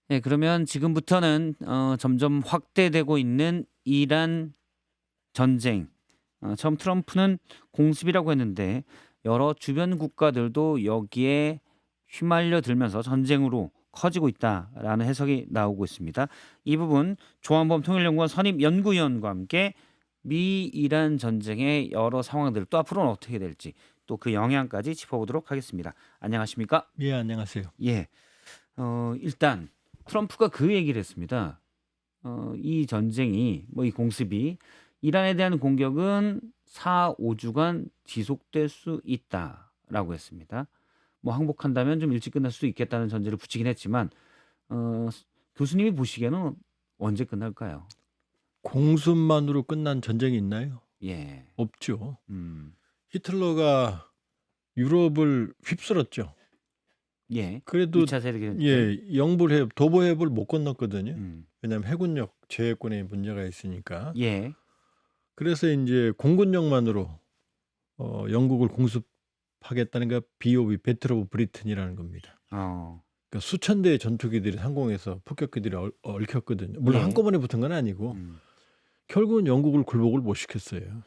예, 그러면 지금부터는 점점 확대되고 있는 이란 전쟁. 처음 트럼프는 공습이라고 했는데 여러 주변 국가들도 여기에 휘말려 들면서 전쟁으로 커지고 있다라는 해석이 나오고 있습니다. 이 부분 조한범 통일연구원 선임 연구위원과 함께 미 이란 전쟁의 여러 상황들 또 앞으로는 어떻게 될지 또 그 영향까지 짚어보도록 하겠습니다. 안녕하십니까? 예, 안녕하세요. 예. 일단 트럼프가 그 얘기를 했습니다. 이 전쟁이 뭐 이 공습이 이란에 대한 공격은 4-5주간 지속될 수 있다라고 했습니다. 뭐 항복한다면 좀 일찍 끝날 수도 있겠다는 전제를 붙이긴 했지만 어, 교수님이 보시기에는 언제 끝날까요? 공습만으로 끝난 전쟁이 있나요? 예. 없죠. 음. 히틀러가 유럽을 휩쓸었죠. 예. 그래도 2차 세계대전. 영불해협, 도보해협을 못 건넜거든요. 음. 왜냐하면 해군력 제해권에 문제가 있으니까. 예. 그래서 이제 공군력만으로 영국을 공습하겠다는 게 BOB, 배틀 오브 브리튼이라는 겁니다. 어. 그러니까 수천 대의 전투기들이 상공에서 폭격기들이 얽혔거든요. 물론 예. 한꺼번에 붙은 건 아니고 음. 결국은 영국을 굴복을 못 시켰어요.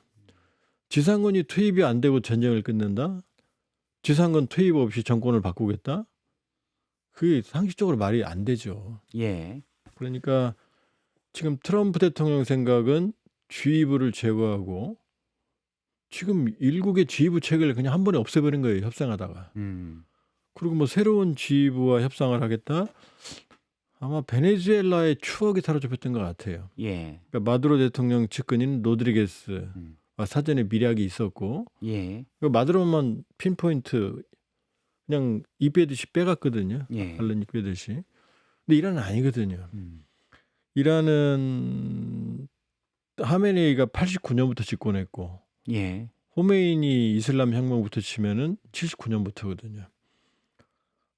지상군이 투입이 안 되고 전쟁을 끝낸다? 지상군 투입 없이 정권을 바꾸겠다? 그게 상식적으로 말이 안 되죠. 예. 그러니까 지금 트럼프 대통령 생각은 주의부를 제거하고 지금 일국의 지휘부 체계를 그냥 한 번에 없애버린 거예요. 협상하다가. 음. 그리고 뭐 새로운 지휘부와 협상을 하겠다? 아마 베네수엘라의 추억이 사로잡혔던 것 같아요. 예. 그러니까 마두로 대통령 측근인 로드리게스와 음. 사전에 밀약이 있었고 예. 마두로만 핀포인트 그냥 입 빼듯이 빼갔거든요. 예. 알른 입 빼듯이. 근데 이란은 아니거든요. 음. 이란은 하메네이가 89년부터 집권했고 예. 호메이니 이슬람 혁명부터 치면은 79년부터거든요.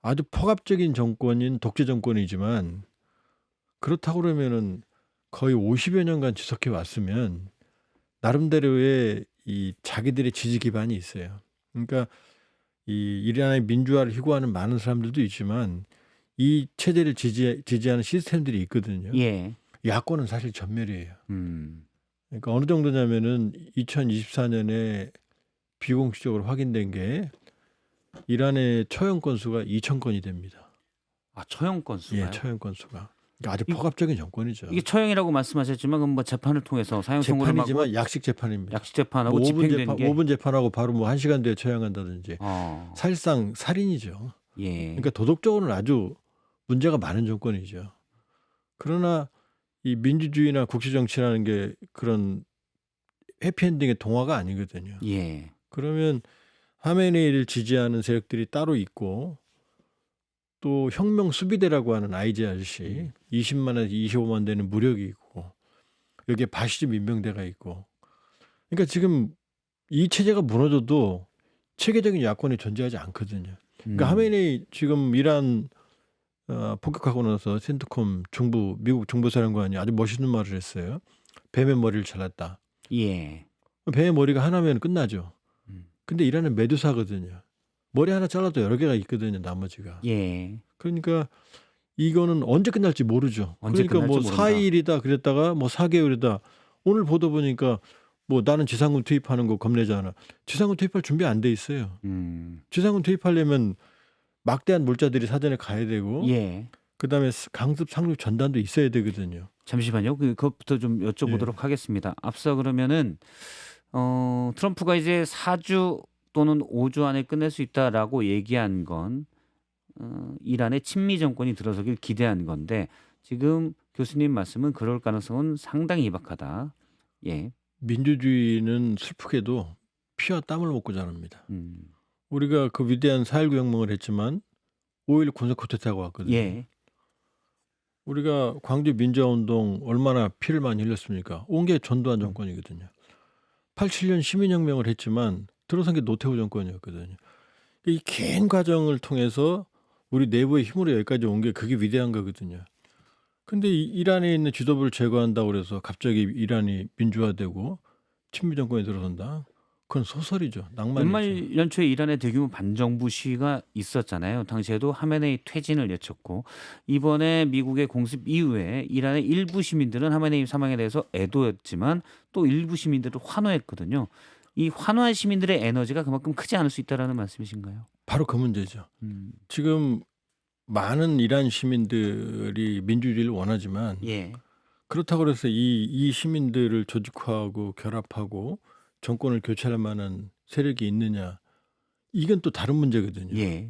아주 폭압적인 정권인 독재 정권이지만 그렇다고 그러면은 거의 50여 년간 지속해 왔으면 나름대로의 이 자기들의 지지 기반이 있어요. 그러니까 이 이란의 민주화를 희구하는 많은 사람들도 있지만 이 체제를 지지하는 시스템들이 있거든요. 예. 야권은 사실 전멸이에요. 음. 그러니까 어느 정도냐면은 2024년에 비공식적으로 확인된 게 이란의 처형 건수가 2,000건이 됩니다. 처형 건수가요? 예, 처형 건수가. 그러니까 아주 이 폭압적인 정권이죠. 이게 처형이라고 말씀하셨지만 그럼 뭐 재판을 통해서 사형 선고를 하고 재판이지만 약식 재판입니다. 약식 재판하고 뭐 5분 집행되는 재판, 게 5분 재판하고 바로 뭐 1시간 뒤에 처형한다든지 사실상 살인이죠. 예. 그러니까 도덕적으로는 아주 문제가 많은 정권이죠. 그러나 이 민주주의나 국제정치라는 게 그런 해피엔딩의 동화가 아니거든요. 예. 그러면 하메네이를 지지하는 세력들이 따로 있고 또 혁명 수비대라고 하는 IGRC 20만에서 25만 되는 무력이 있고 여기에 바시즘 민병대가 있고 그러니까 지금 이 체제가 무너져도 체계적인 야권이 존재하지 않거든요. 그러니까 하메네이 지금 이란 폭격하고 나서 센트콤 미국 정보사령관이 아주 멋있는 말을 했어요. 뱀의 머리를 잘랐다. 예. 뱀의 머리가 하나면 끝나죠. 음. 근데 이란은 메두사거든요. 머리 하나 잘라도 여러 개가 있거든요. 나머지가. 예. 그러니까 이거는 언제 끝날지 모르죠. 언제 그러니까 뭐 끝날지 모른다. 4일이다 그랬다가 뭐 4개월이다. 오늘 보도 보니까 뭐 나는 지상군 투입하는 거 겁내잖아. 지상군 투입할 준비 안 돼 있어요. 지상군 투입하려면 막대한 물자들이 사전에 가야 되고 예. 그다음에 강습 상륙 전단도 있어야 되거든요. 잠시만요. 그것부터 좀 여쭤보도록 하겠습니다. 앞서 그러면은 트럼프가 이제 4주 또는 5주 안에 끝낼 수 있다라고 얘기한 건 이란의 친미 정권이 들어서길 기대한 건데 지금 교수님 말씀은 그럴 가능성은 상당히 희박하다. 예. 민주주의는 슬프게도 피와 땀을 먹고 자랍니다. 음. 우리가 그 위대한 4.19 혁명을 했지만 5.16 군사 쿠데타가 왔거든요. 예. 우리가 광주 민주화운동 얼마나 피를 많이 흘렸습니까? 온 게 전두환 정권이거든요. 87년 시민혁명을 했지만 들어선 게 노태우 정권이었거든요. 이 긴 과정을 통해서 우리 내부의 힘으로 여기까지 온 게 그게 위대한 거거든요. 근데 이란에 있는 지도부를 제거한다고 그래서 갑자기 이란이 민주화되고 친미 정권이 들어선다? 그건 소설이죠. 낭만이죠. 연말 연초에 이란의 대규모 반정부 시위가 있었잖아요. 당시에도 하메네이 퇴진을 외쳤고 이번에 미국의 공습 이후에 이란의 일부 시민들은 하메네이 사망에 대해서 애도했지만 또 일부 시민들은 환호했거든요. 이 환호한 시민들의 에너지가 그만큼 크지 않을 수 있다라는 말씀이신가요? 바로 그 문제죠. 음. 지금 많은 이란 시민들이 민주주의를 원하지만 예. 그렇다고 해서 이 시민들을 조직화하고 결합하고 정권을 교체할 만한 세력이 있느냐? 이건 또 다른 문제거든요. 예.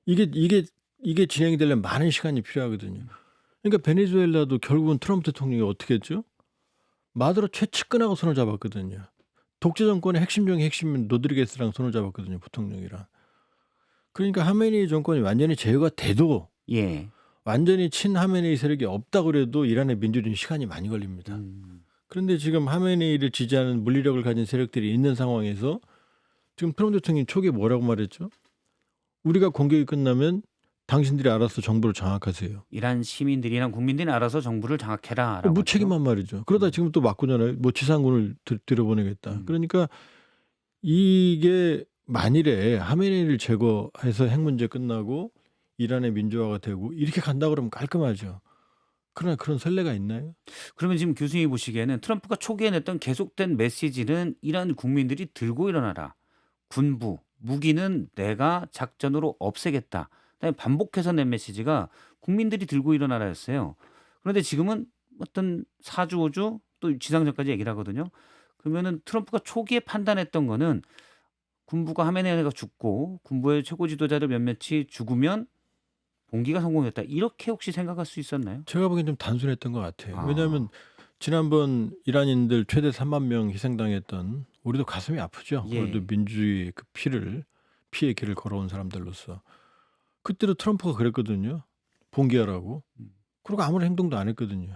이게 진행이 되려면 많은 시간이 필요하거든요. 그러니까 베네수엘라도 결국은 트럼프 대통령이 어떻게 했죠? 마두로 최측근하고 손을 잡았거든요. 독재 정권의 핵심 중에 핵심인 로드리게스랑 손을 잡았거든요. 부통령이랑. 그러니까 하메네이 정권이 완전히 제어가 돼도 예. 완전히 친하메네이 세력이 없다 그래도 이란의 민주주의는 시간이 많이 걸립니다. 그런데 지금 하메네이를 지지하는 물리력을 가진 세력들이 있는 상황에서 지금 트럼프 대통령이 초기에 뭐라고 말했죠? 우리가 공격이 끝나면 당신들이 알아서 정부를 장악하세요. 이란 시민들이랑 국민들이 알아서 정부를 장악해라라고. 무책임한 말이죠. 그러다 지금 또 맞고잖아요. 뭐 지상군을 들여보내겠다. 그러니까 이게 만일에 하메네이를 제거해서 핵 문제 끝나고 이란의 민주화가 되고 이렇게 간다 그러면 깔끔하죠. 그러나 그런 선례가 있나요? 그러면 지금 교수님이 보시기에는 트럼프가 초기에 냈던 계속된 메시지는 이란 국민들이 들고 일어나라. 군부, 무기는 내가 작전으로 없애겠다. 그다음에 반복해서 낸 메시지가 국민들이 들고 일어나라였어요. 그런데 지금은 어떤 4주, 5주 또 지상전까지 얘기를 하거든요. 그러면은 트럼프가 초기에 판단했던 거는 군부가 하메네이가 죽고 군부의 최고 지도자들 몇몇이 죽으면 봉기가 성공했다. 이렇게 혹시 생각할 수 있었나요? 제가 보기엔 좀 단순했던 것 같아요. 아. 왜냐하면 지난번 이란인들 최대 3만 명 희생당했던 우리도 가슴이 아프죠. 예. 우리도 민주주의의 그 피의 길을 걸어온 사람들로서 그때도 트럼프가 그랬거든요. 봉기하라고. 그리고 아무런 행동도 안 했거든요.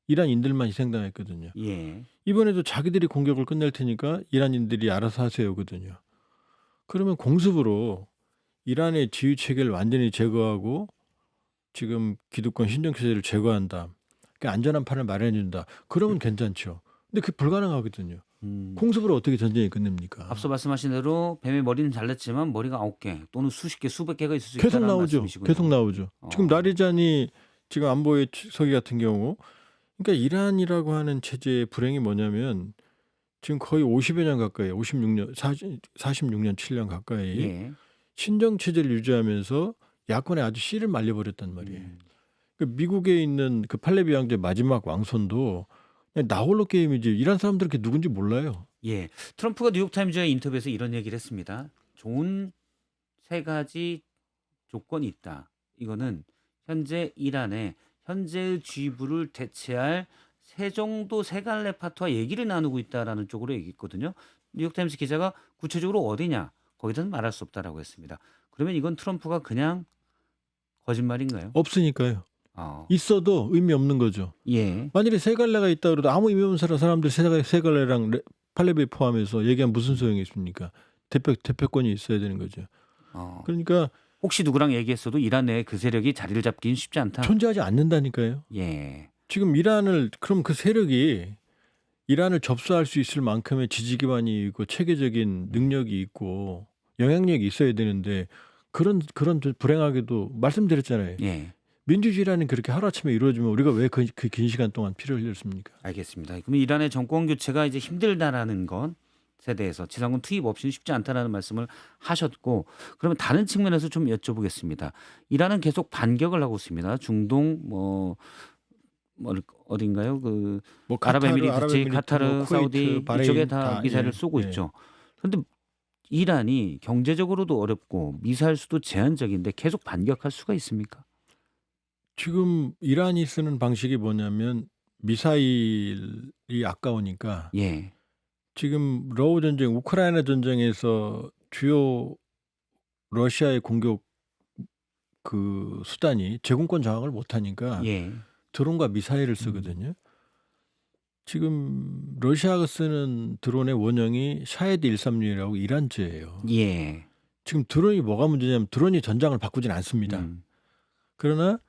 이란인들만 희생당했거든요. 예. 이번에도 자기들이 공격을 끝낼 테니까 이란인들이 알아서 하세요거든요. 그러면 공습으로 이란의 지휘 체계를 완전히 제거하고 지금 기득권 신정 체제를 제거한다. 그러니까 안전한 판을 마련해 준다. 그러면 괜찮죠. 근데 그게 불가능하거든요. 공습으로 어떻게 전쟁이 끝냅니까? 앞서 말씀하신 대로 뱀의 머리는 잘렸지만 머리가 9개 또는 수십 개, 수백 개가 있을 수 계속 있다는 나오죠. 말씀이시군요. 계속 나오죠. 지금 라리자니 지금 안보의 서기 같은 경우 그러니까 이란이라고 하는 체제의 불행이 뭐냐면 지금 거의 50여 년 가까이 46년 46년 7년 가까이 예. 신정 체제를 유지하면서 야권에 아주 씨를 말려버렸단 말이에요. 그 미국에 있는 그 팔레비 왕제 마지막 왕손도 그냥 나홀로 게임이지 이란 사람들 그게 누군지 몰라요. 예. 트럼프가 뉴욕타임즈의 인터뷰에서 이런 얘기를 했습니다. 좋은 세 가지 조건이 있다. 이거는 현재 이란의 현재의 지휘부를 대체할 세 정도 세 갈래 파트와 얘기를 나누고 있다라는 쪽으로 얘기했거든요. 뉴욕타임스 기자가 구체적으로 어디냐? 거기서는 말할 수 없다라고 했습니다. 그러면 이건 트럼프가 그냥 거짓말인가요? 없으니까요. 어. 있어도 의미 없는 거죠. 예. 만일에 세 갈래가 있다 그래도 아무 의미 없는 사람들 세 갈래랑 팔레비 포함해서 얘기하면 무슨 소용이 있습니까? 대표권이 있어야 되는 거죠. 그러니까 혹시 누구랑 얘기했어도 이란 내에 그 세력이 자리를 잡기는 쉽지 않다. 존재하지 않는다니까요. 예. 지금 그럼 그 세력이 이란을 접수할 수 있을 만큼의 지지 기반이 있고 체계적인 능력이 있고 영향력이 있어야 되는데 그런 불행하게도 말씀드렸잖아요. 예. 민주주의라는 그렇게 하루아침에 이루어지면 우리가 왜 그 긴 시간 동안 피를 흘렸습니까? 알겠습니다. 그럼 이란의 정권 교체가 이제 힘들다라는 것에 대해서 지상군 투입 없이는 쉽지 않다라는 말씀을 하셨고 그러면 다른 측면에서 좀 여쭤보겠습니다. 이란은 계속 반격을 하고 있습니다. 중동 어딘가요? 그 뭐 아랍에미리트, 카타르, 뭐 사우디 쿠웨이트, 바레인 이쪽에 다 미사일을 예, 쏘고 예. 있죠. 그런데 이란이 경제적으로도 어렵고 미사일 수도 제한적인데 계속 반격할 수가 있습니까? 지금 이란이 쓰는 방식이 뭐냐면 미사일이 아까우니까 예. 지금 러우 전쟁, 우크라이나 전쟁에서 주요 러시아의 공격 그 수단이 제공권 장악을 못하니까 예. 드론과 미사일을 쓰거든요. 지금 러시아가 쓰는 드론의 원형이 샤헤드 136이라고 이란제예요. 예. 지금 드론이 뭐가 문제냐면 드론이 전장을 바꾸진 않습니다. 그러나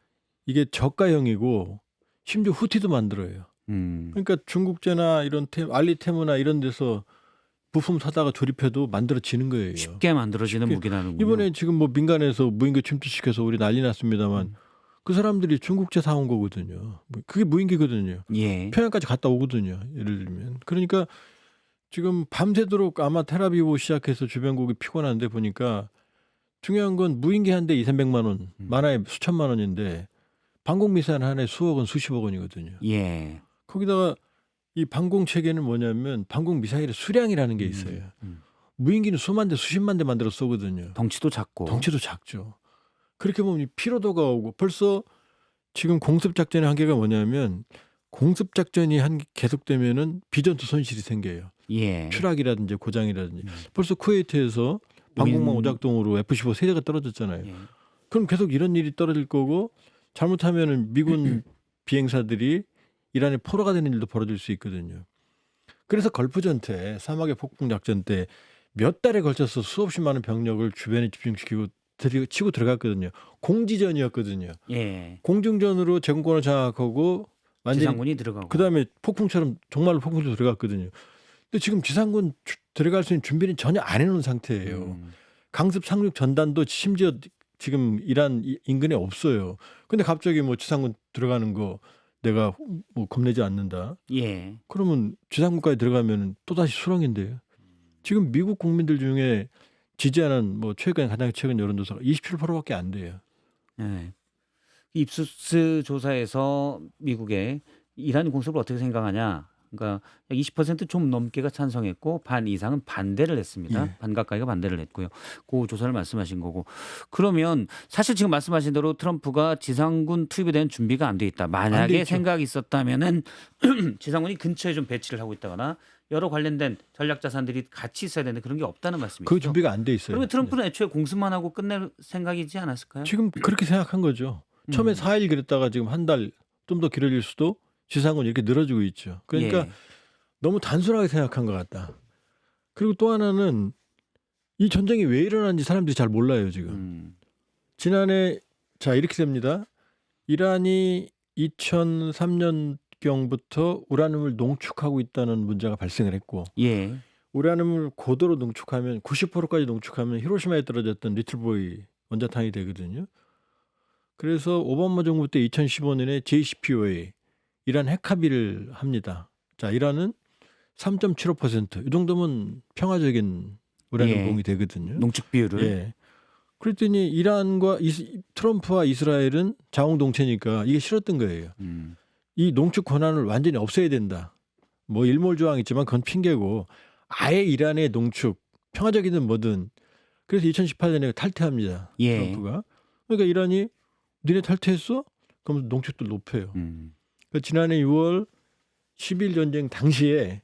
이게 저가형이고 심지어 후티도 만들어요. 그러니까 중국제나 이런 알리테무나 이런 데서 부품 사다가 조립해도 만들어지는 거예요. 쉽게 만들어지는 쉽게. 무기라는군요. 이번에 지금 뭐 민간에서 무인기 침투시켜서 우리 난리 났습니다만 그 사람들이 중국제 사온 거거든요. 그게 무인기거든요. 예. 평양까지 갔다 오거든요. 예를 들면. 그러니까 지금 밤새도록 아마 텔아비브 시작해서 주변국이 피곤한데 보니까 중요한 건 무인기 한 대 2,300만 원, 많아야 수천만 원인데 방공미사일 하나에 수억 원, 수십억 원이거든요. 예. 거기다가 이 방공 체계는 뭐냐면 방공 미사일의 수량이라는 게 있어요. 무인기는 수만 대, 수십만 대 만들어 쏘거든요. 덩치도 작고. 덩치도 작죠. 그렇게 보면 이 피로도가 오고 벌써 지금 공습 작전의 한계가 뭐냐면 공습 작전이 계속되면은 비전투 손실이 생겨요. 예. 추락이라든지 고장이라든지. 벌써 쿠웨이트에서 방공망 오작동으로 F-15 3대가 떨어졌잖아요. 예. 그럼 계속 이런 일이 떨어질 거고 잘못하면은 미군 비행사들이 이란에 포로가 되는 일도 벌어질 수 있거든요. 그래서 걸프전 때 사막의 폭풍 작전 때 몇 달에 걸쳐서 수없이 많은 병력을 주변에 집중시키고 치고 들어갔거든요. 공지전이었거든요. 예. 공중전으로 제공권을 장악하고 완전히 지상군이 들어가고. 그다음에 폭풍처럼 정말로 폭풍처럼 들어갔거든요. 근데 지금 지상군 들어갈 수 있는 준비는 전혀 안 해놓은 상태예요. 강습 상륙 전단도 심지어 지금 이란 인근에 없어요. 근데 갑자기 뭐 지상군 들어가는 거 내가 뭐 겁내지 않는다. 예. 그러면 지상군까지 들어가면 또 다시 수렁인데요. 지금 미국 국민들 중에 지지하는 뭐 가장 최근 여론조사가 27%밖에 안 돼요. 예. 입수스 조사에서 미국의 이란 공습을 어떻게 생각하냐? 그러니까 약 20% 좀 넘게가 찬성했고 반 이상은 반대를 했습니다. 예. 반 가까이가 반대를 했고요. 그 조사를 말씀하신 거고. 그러면 사실 지금 말씀하신 대로 트럼프가 지상군 투입에 대한 준비가 안 돼 있다. 안 돼 만약에 있죠. 생각이 있었다면은 지상군이 근처에 좀 배치를 하고 있다거나 여러 관련된 전략 자산들이 같이 있어야 되는데 그런 게 없다는 말씀이시죠. 그 준비가 안 돼 있어요. 그러면 트럼프는 애초에 공습만 하고 끝낼 생각이지 않았을까요? 지금 그렇게 생각한 거죠. 처음에 4일 그랬다가 지금 한 달 좀 더 길어질 수도 지상군 이렇게 늘어지고 있죠. 그러니까 예. 너무 단순하게 생각한 것 같다. 그리고 또 하나는 이 전쟁이 왜 일어났는지 사람들이 잘 몰라요 지금. 지난해 자 이렇게 됩니다. 이란이 2003년경부터 우라늄을 농축하고 있다는 문제가 발생을 했고 예. 우라늄을 고도로 농축하면 90%까지 농축하면 히로시마에 떨어졌던 리틀보이 원자탄이 되거든요. 그래서 오바마 정부 때 2015년에 JCPOA 이란 핵 합의를 합니다. 자, 이란은 3.75%. 이 정도면 평화적인 우라늄 예. 공이 되거든요. 농축 비율을. 예. 그랬더니 이란과 트럼프와 이스라엘은 자웅동체니까 이게 싫었던 거예요. 이 농축 권한을 완전히 없애야 된다. 뭐 일몰 조항 있지만 그건 핑계고 아예 이란의 농축 평화적이든 뭐든 그래서 2018년에 탈퇴합니다. 예. 트럼프가. 그러니까 이란이 니네 탈퇴했어? 그럼 농축도 높여요. 그러니까 지난해 6월 10일 전쟁 당시에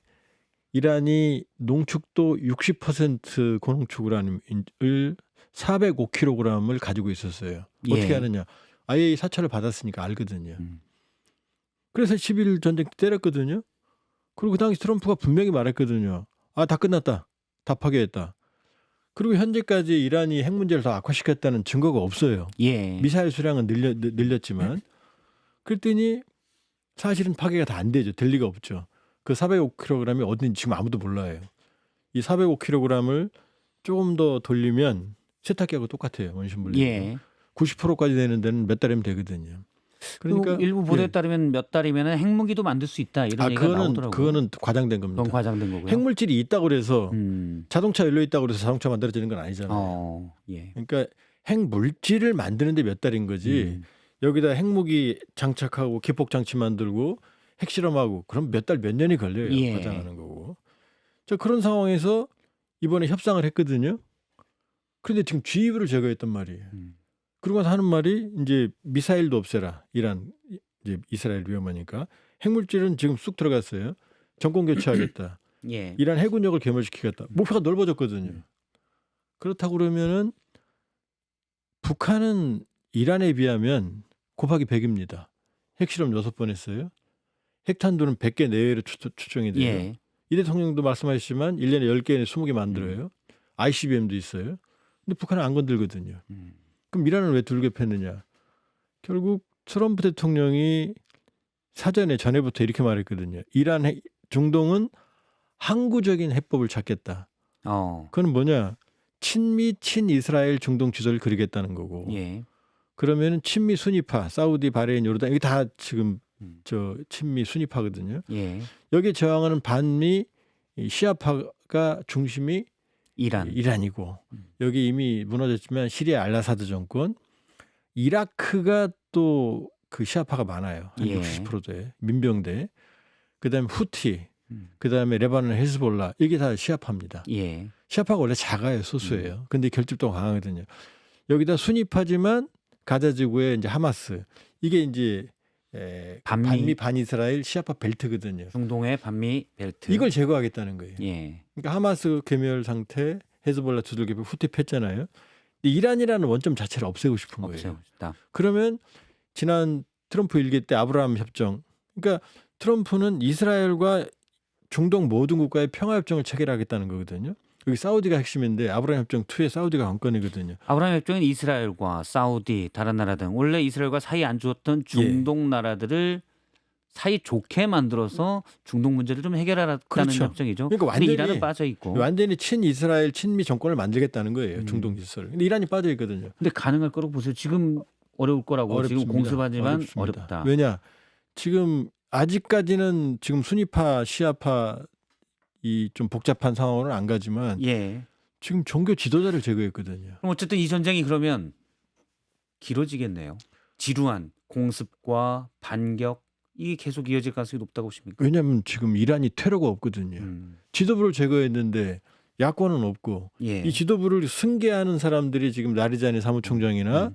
이란이 농축도 60% 고농축 우라늄을 405kg을 가지고 있었어요. 어떻게 예. 하느냐? 아예 사찰을 받았으니까 알거든요. 그래서 10일 전쟁 때 때렸거든요. 그리고 그 당시 트럼프가 분명히 말했거든요. 아, 다 끝났다. 다 파괴했다. 그리고 현재까지 이란이 핵 문제를 더 악화시켰다는 증거가 없어요. 예. 미사일 수량은 늘렸지만 그랬더니 사실은 파괴가 다 안 되죠. 될 리가 없죠. 그 405kg이 어딘지 지금 아무도 몰라요. 이 405kg을 조금 더 돌리면 세탁기하고 똑같아요. 원심 분리. 예. 90%까지 되는 데는 몇 달이면 되거든요. 그러니까 일부 보도에 예. 따르면 몇 달이면 핵무기도 만들 수 있다 이런 얘기가 나오더라고요. 그거는 과장된 겁니다. 그건 과장된 거고요. 핵물질이 있다고 그래서 자동차 연료 있다고 그래서 자동차 만들어지는 건 아니잖아요. 예. 그러니까 핵물질을 만드는데 몇 달인 거지. 여기다 핵무기 장착하고 기폭 장치 만들고 핵실험하고 그럼 몇 달 몇 년이 걸려요. 예. 과장하는 거고. 자, 그런 상황에서 이번에 협상을 했거든요. 그런데 지금 GEV를 제거했단 말이에요. 그러고 나서 하는 말이 이제 미사일도 없애라. 이란 이제 이스라엘 위험하니까 핵물질은 지금 쑥 들어갔어요. 정권 교체하겠다. 예. 이란 해군력을 괴멸시키겠다. 목표가 넓어졌거든요. 그렇다고 그러면은 북한은 이란에 비하면 곱하기 100입니다. 핵실험 6번 했어요. 핵탄두는 100개 내외로 추정이 돼요. 예. 이 대통령도 말씀하셨지만 1년에 10개, 20개 만들어요. ICBM도 있어요. 근데 북한은 안 건들거든요. 그럼 이란은 왜 둘게 팼느냐. 결국 트럼프 대통령이 사전에 전에부터 이렇게 말했거든요. 중동은 항구적인 해법을 찾겠다. 그건 뭐냐? 친미 친이스라엘 중동 주저를 그리겠다는 거고. 예. 그러면은 친미 순위파, 사우디, 바레인, 요르단 이게 다 지금 음. 저 친미 순위파거든요. 예. 여기에 저항하는 반미 이 시아파가 중심이 이란. 이란이고 음. 여기 이미 무너졌지만 시리아 알라사드 정권, 이라크가 또 그 시아파가 많아요. 한 예. 60%대 민병대. 그다음에 후티, 음. 그다음에 레바논 헤즈볼라 이게 다 시아파입니다. 예. 시아파가 원래 작아요, 소수예요. 근데 결집도 강하거든요. 여기다 순위파지만 가자 지구의 이제 하마스 이게 이제 반미 반이스라엘 시아파 벨트거든요. 중동의 반미 벨트. 이걸 제거하겠다는 거예요. 예. 그러니까 하마스 괴멸 상태, 헤즈볼라 두들겨 후티 폈잖아요. 이란이라는 원점 자체를 없애고 싶은 거예요. 없애고 싶다. 그러면 지난 트럼프 일기 때 아브라함 협정, 그러니까 트럼프는 이스라엘과 중동 모든 국가의 평화 협정을 체결하겠다는 거거든요. 여기 사우디가 핵심인데 아브라함 협정 2에 사우디가 관건이거든요. 아브라함 협정은 이스라엘과 사우디, 다른 나라 등 원래 이스라엘과 사이 안 좋았던 중동 나라들을 사이 좋게 만들어서 중동 문제를 좀 해결하라는 그렇죠. 협정이죠. 그러니까 근데 완전히 이란은 빠져 있고. 완전히 친이스라엘 친미 정권을 만들겠다는 거예요. 중동 질서를. 근데 이란이 빠져 있거든요. 근데 가능할 거라고 보세요. 지금 어려울 거라고 어렵습니다. 지금 공습하지만 어렵습니다. 어렵다. 왜냐? 지금 아직까지는 지금 순위파 시아파 이 좀 복잡한 상황으로는 안 가지만 예. 지금 종교 지도자를 제거했거든요. 그럼 어쨌든 이 전쟁이 그러면 길어지겠네요. 지루한 공습과 반격 이게 계속 이어질 가능성이 높다고 보십니까? 왜냐하면 지금 이란이 테러가 없거든요. 지도부를 제거했는데 야권은 없고 예. 이 지도부를 승계하는 사람들이 지금 라리자니 사무총장이나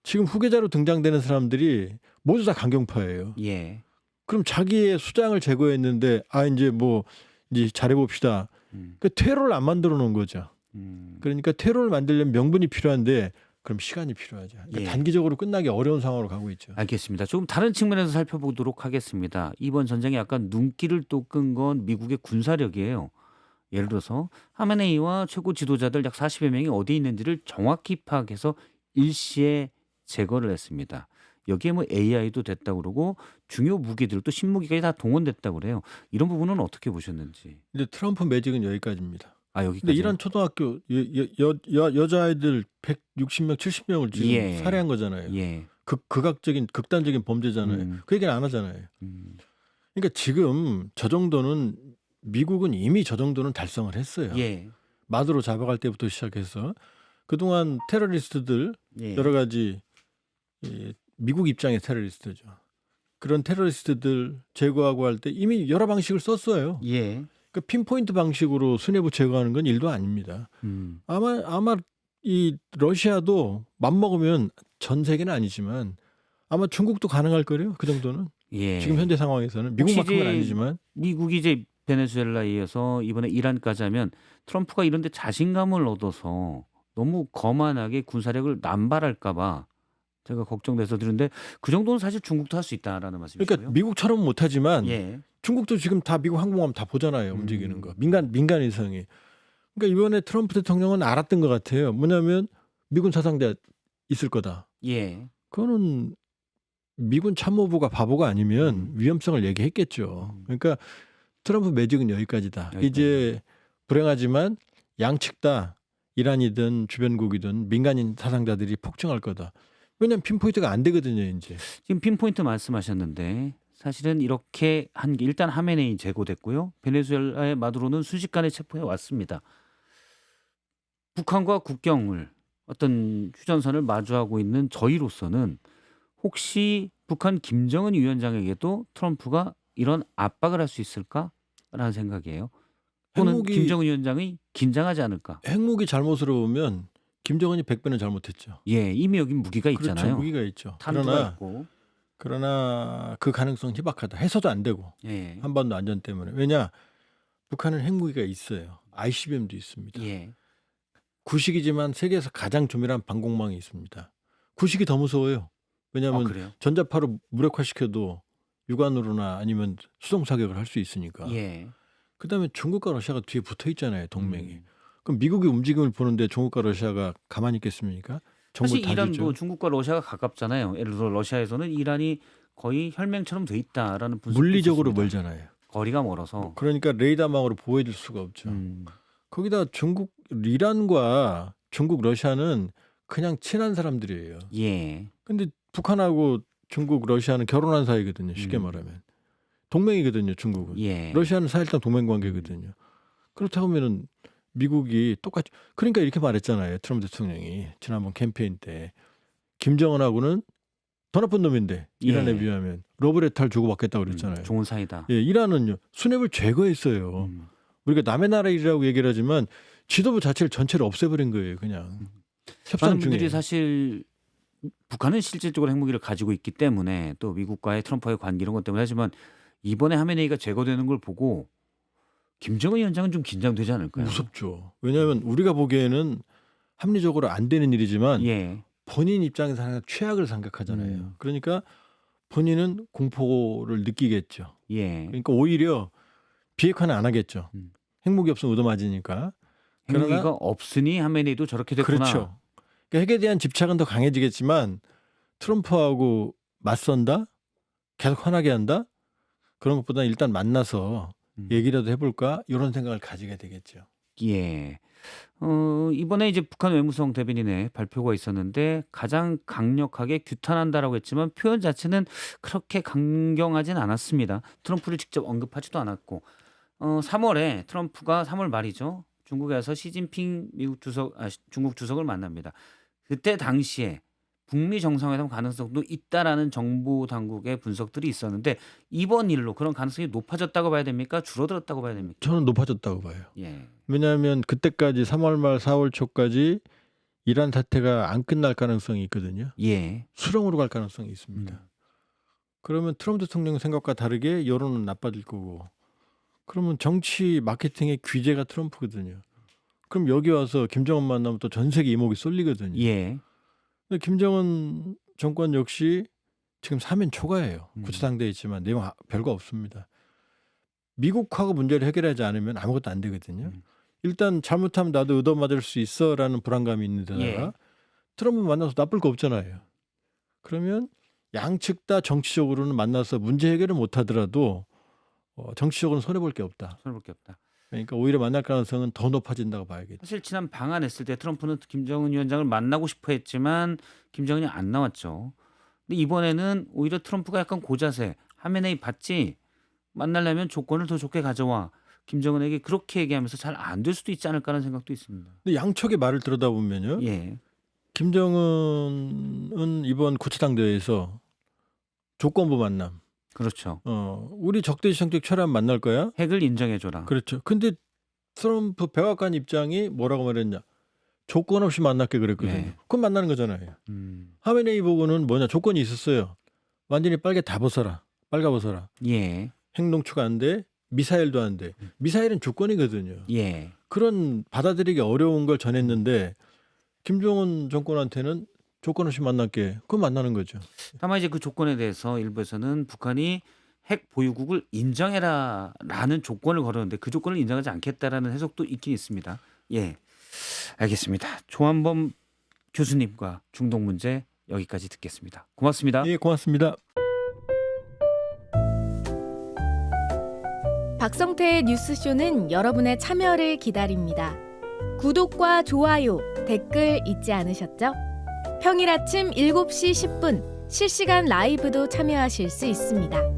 지금 후계자로 등장되는 사람들이 모두 다 강경파예요. 예. 그럼 자기의 수장을 제거했는데 이제 잘해봅시다. 그러니까 테러를 안 만들어 놓은 거죠. 그러니까 테러를 만들려면 명분이 필요한데 그럼 시간이 필요하죠. 그러니까 예. 단기적으로 끝나기 어려운 상황으로 가고 있죠. 알겠습니다. 조금 다른 측면에서 살펴보도록 하겠습니다. 이번 전쟁에 약간 눈길을 또 끈 건 미국의 군사력이에요. 예를 들어서 하메네이와 최고 지도자들 약 40여 명이 어디 있는지를 정확히 파악해서 일시에 제거를 했습니다. 여기에 뭐 AI도 됐다고 그러고 중요 무기들도 신무기까지 다 동원됐다고 그래요. 이런 부분은 어떻게 보셨는지. 근데 트럼프 매직은 여기까지입니다. 아 여기까지. 근데 이란 초등학교 여자아이들 160명, 70명을 지금 예. 살해한 거잖아요. 예. 극단적인 범죄잖아요. 그 얘기는 안 하잖아요. 그러니까 지금 저 정도는 미국은 이미 저 정도는 달성을 했어요. 예. 마두로 잡아갈 때부터 시작해서 그동안 테러리스트들 예. 여러 가지 미국 입장의 테러리스트죠. 그런 테러리스트들 제거하고 할 때 이미 여러 방식을 썼어요. 예. 그러니까 핀포인트 방식으로 수뇌부 제거하는 건 일도 아닙니다. 아마 이 러시아도 맘먹으면 전 세계는 아니지만 아마 중국도 가능할 거예요. 그 정도는. 예. 지금 현재 상황에서는 미국만큼은 아니지만 미국이 이제 베네수엘라에 이어서 이번에 이란까지 하면 트럼프가 이런 데 자신감을 얻어서 너무 거만하게 군사력을 남발할까 봐 제가 걱정돼서 들은데 그 정도는 사실 중국도 할 수 있다라는 말씀이시고요. 그러니까 미국처럼 못하지만 예. 중국도 지금 다 미국 항공모함 다 보잖아요. 움직이는 거. 민간 위성이. 그러니까 이번에 트럼프 대통령은 알았던 것 같아요. 뭐냐면 미군 사상자 있을 거다. 예. 그거는 미군 참모부가 바보가 아니면 위험성을 얘기했겠죠. 그러니까 트럼프 매직은 여기까지다. 이제 불행하지만 양측 다 이란이든 주변국이든 민간인 사상자들이 폭증할 거다. 왜냐하면 핀포인트가 안 되거든요. 이제. 지금 핀포인트 말씀하셨는데 사실은 이렇게 한 게 일단 하메네이 제거됐고요. 베네수엘라의 마두로는 순식간에 체포해 왔습니다. 북한과 국경을 어떤 휴전선을 마주하고 있는 저희로서는 혹시 북한 김정은 위원장에게도 트럼프가 이런 압박을 할 수 있을까라는 생각이에요. 또는 김정은 위원장이 긴장하지 않을까. 핵무기 잘못으로 보면 김정은이 100배는 잘못했죠. 예, 이미 여기 무기가 있잖아요. 그렇죠. 무기가 있죠. 탄두가 있고. 그러나 그 가능성 희박하다. 해서도 안 되고. 예. 한반도 안전 때문에. 왜냐? 북한은 핵무기가 있어요. ICBM도 있습니다. 예. 구식이지만 세계에서 가장 조밀한 방공망이 있습니다. 구식이 더 무서워요. 왜냐하면 그래요? 전자파로 무력화시켜도 육안으로나 아니면 수동 사격을 할 수 있으니까. 예. 그다음에 중국과 러시아가 뒤에 붙어 있잖아요. 동맹이. 그럼 미국의 움직임을 보는데 중국과 러시아가 가만히 있겠습니까? 사실 다 이란도 주죠. 중국과 러시아가 가깝잖아요. 예를 들어 러시아에서는 이란이 거의 혈맹처럼 돼 있다라는 분석도 물리적으로 있었습니다. 멀잖아요. 거리가 멀어서. 그러니까 레이더망으로 보호해줄 수가 없죠. 거기다 중국, 이란과 중국, 러시아는 그냥 친한 사람들이에요. 예. 근데 북한하고 중국, 러시아는 결혼한 사이거든요. 쉽게 말하면. 동맹이거든요. 중국은. 예. 러시아는 사실상 동맹 관계거든요. 그렇다고 하면은 미국이 똑같이, 그러니까 이렇게 말했잖아요. 트럼프 대통령이 지난번 캠페인 때 김정은하고는 더 나쁜 놈인데 이란에 예. 비하면 러브레터를 주고받겠다고 그랬잖아요. 좋은 사이다. 예, 이란은요 수뇌부를 제거했어요. 우리가 남의 나라 일이라고 얘기를 하지만 지도부 자체를 전체를 없애버린 거예요. 그냥 협상 많은 중에. 분들이 사실 북한은 실질적으로 핵무기를 가지고 있기 때문에 또 미국과의 트럼프와의 관계 이런 것 때문에 하지만 이번에 하메네이가 제거되는 걸 보고 김정은 위원장은 좀 긴장되지 않을까요? 무섭죠. 왜냐하면 우리가 보기에는 합리적으로 안 되는 일이지만 예. 본인 입장에서 항상 최악을 생각하잖아요. 그러니까 본인은 공포를 느끼겠죠. 예. 그러니까 오히려 비핵화는 안 하겠죠. 핵무기 없으면 얻어맞으니까. 핵무기가 그러나 없으니 하메네이도 저렇게 됐구나. 그렇죠. 그러니까 핵에 대한 집착은 더 강해지겠지만 트럼프하고 맞선다? 계속 화나게 한다? 그런 것보다는 일단 만나서 얘기라도 해볼까? 이런 생각을 가지게 되겠죠. 예. 이번에 이제 북한 외무성 대변인의 발표가 있었는데 가장 강력하게 규탄한다라고 했지만 표현 자체는 그렇게 강경하진 않았습니다. 트럼프를 직접 언급하지도 않았고 3월에 트럼프가 3월 말이죠. 중국에 와서 시진핑 중국 주석을 만납니다. 그때 당시에 북미 정상회담 가능성도 있다라는 정부 당국의 분석들이 있었는데 이번 일로 그런 가능성이 높아졌다고 봐야 됩니까? 줄어들었다고 봐야 됩니까? 저는 높아졌다고 봐요. 예. 왜냐하면 그때까지 3월 말 4월 초까지 이란 사태가 안 끝날 가능성이 있거든요. 예. 수렁으로 갈 가능성이 있습니다. 그러면 트럼프 대통령 생각과 다르게 여론은 나빠질 거고 그러면 정치 마케팅의 귀재가 트럼프거든요. 그럼 여기 와서 김정은 만나면 또 전 세계 이목이 쏠리거든요. 예. 근데 김정은 정권 역시 지금 사면 초과예요. 구체상돼 있지만 내용 별거 없습니다. 미국하고 문제를 해결하지 않으면 아무것도 안 되거든요. 일단 잘못하면 나도 얻어맞을 수 있어라는 불안감이 있는 데다가 예. 트럼프 만나서 나쁠 거 없잖아요. 그러면 양측 다 정치적으로는 만나서 문제 해결을 못하더라도 정치적으로는 손해볼 게 없다. 손해볼 게 없다. 그러니까 오히려 만날 가능성은 더 높아진다고 봐야겠죠. 사실 지난 방한했을 때 트럼프는 김정은 위원장을 만나고 싶어 했지만 김정은이 안 나왔죠. 근데 이번에는 오히려 트럼프가 약간 고자세. 하메네이 받지 만나려면 조건을 더 좋게 가져와. 김정은에게 그렇게 얘기하면서 잘 안 될 수도 있지 않을까라는 생각도 있습니다. 근데 양측의 말을 들여다보면요. 예. 김정은은 이번 구체당 대회에서 조건부 만남. 그렇죠. 우리 적대시 정책 철회하면 만날 거야. 핵을 인정해줘라. 그렇죠. 근데 트럼프 백악관 입장이 뭐라고 말했냐. 조건 없이 만날게 그랬거든요. 예. 그럼 만나는 거잖아요. 하메네이 보고는 뭐냐. 조건이 있었어요. 완전히 빨개 다 벗어라. 빨가벗어라. 예. 핵 농축 안 돼. 미사일도 안 돼. 미사일은 조건이거든요. 예. 그런 받아들이기 어려운 걸 전했는데 김정은 정권한테는 조건 없이 만날게. 그건 만나는 거죠. 다만 이제 그 조건에 대해서 일부에서는 북한이 핵 보유국을 인정해라라는 조건을 걸었는데 그 조건을 인정하지 않겠다라는 해석도 있긴 있습니다. 예, 알겠습니다. 조한범 교수님과 중동 문제 여기까지 듣겠습니다. 고맙습니다. 예, 고맙습니다. 박성태의 뉴스쇼는 여러분의 참여를 기다립니다. 구독과 좋아요, 댓글 잊지 않으셨죠? 평일 아침 7시 10분 실시간 라이브도 참여하실 수 있습니다.